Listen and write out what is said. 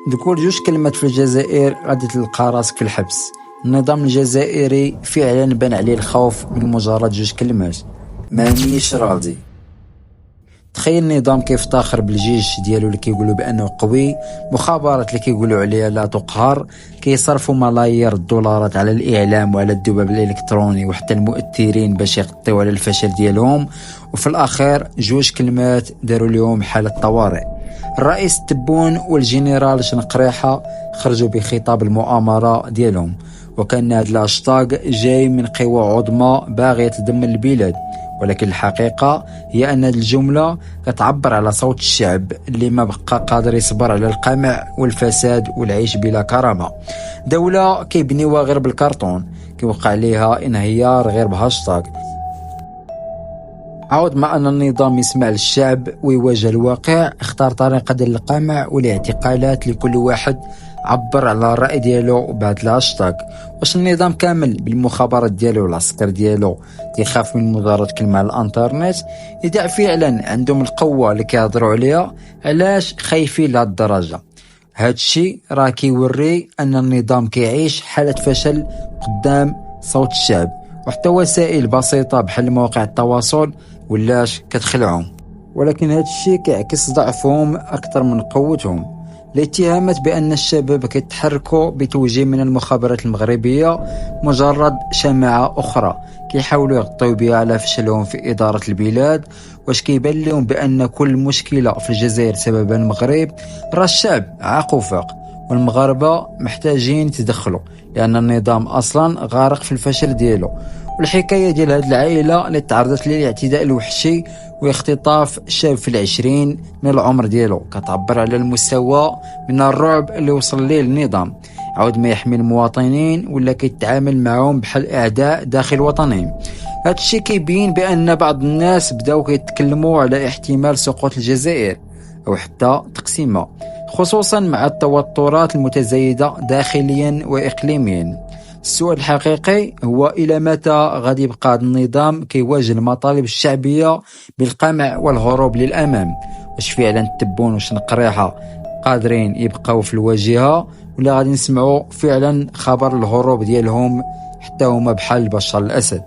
نقول جوج كلمات في الجزائر غادي تلقى راسك في الحبس. النظام الجزائري فعلا بان عليه الخوف من مجرد جوج كلمات: مانيش راضي. تخيل النظام كيفتخر بالجيش ديالو اللي كيقولوا بانه قوي، مخابرات اللي كيقولوا عليها لا تقهر، كيصرفوا ملايير الدولارات على الاعلام وعلى الذباب الالكتروني وحتى المؤثرين باش يغطيو على الفشل ديالهم، وفي الاخير جوج كلمات داروا لهم حاله طوارئ. الرئيس تبون والجنرال شنقريحه خرجوا بخطاب المؤامره ديالهم، وكان هذا الهاشتاغ جاي من قوى عظمى باغيه تدمر البلاد، ولكن الحقيقة هي أن الجملة كتعبر على صوت الشعب اللي ما بقى قادر يصبر على القمع والفساد والعيش بلا كرامة. دولة كيبنيوها غير بالكرتون، كيوقع عليها انهيار غير بهاشتاغ. عوض ما أن النظام يسمع للشعب ويواجه الواقع، اختار طريقة ديال القمع والاعتقالات لكل واحد عبر على الرأي ديالو بهذا الهاشتاغ. واش النظام كامل بالمخابرات ديالو والعسكر ديالو كيخاف من مجرد كلمة على الانترنت؟ إذا فعلا عندهم القوة اللي كيهضروا عليها، علاش خايفين لهاد الدرجة؟ هاد الشيء راه كيوري أن النظام كيعيش حالة فشل قدام صوت الشعب، وحتى وسائل بسيطة بحال مواقع التواصل ولاش كتخلعهم. ولكن هاد الشيء كيعكس ضعفهم أكثر من قوتهم. الاتهامات بأن الشباب كيتحركوا بتوجيه من المخابرات المغربية مجرد شماعة أخرى كيحاولوا يغطيو بها على فشلهم في إدارة البلاد. واش كيبان لهم بأن كل مشكلة في الجزائر سببها المغرب؟ راه الشعب عاق وفاق، والمغاربة محتاجين يتدخلوا لأن النظام أصلا غارق في الفشل ديالو. والحكاية ديال هاد العائلة اللي تعرضت للاعتداء الوحشي واختطاف شاب في 20 من العمر ديالو كتعبر على المستوى من الرعب اللي وصل ليه النظام. عود ما يحمي المواطنين ولا كيتعامل معهم بحال اعداء داخل وطنهم. هذا الشيء كيبين بان بعض الناس بداو كيتكلموا على احتمال سقوط الجزائر او حتى تقسيمها، خصوصا مع التوترات المتزايده داخليا واقليميا. السؤال الحقيقي هو الى متى غادي يبقى هذا النظام كيواجه المطالب الشعبيه بالقمع والهروب للامام؟ واش فعلا تبون وشنقريحه قادرين يبقاو في الواجهه، ولا غادي نسمعوا فعلا خبر الهروب ديالهم حتى هما بحال بشار الاسد؟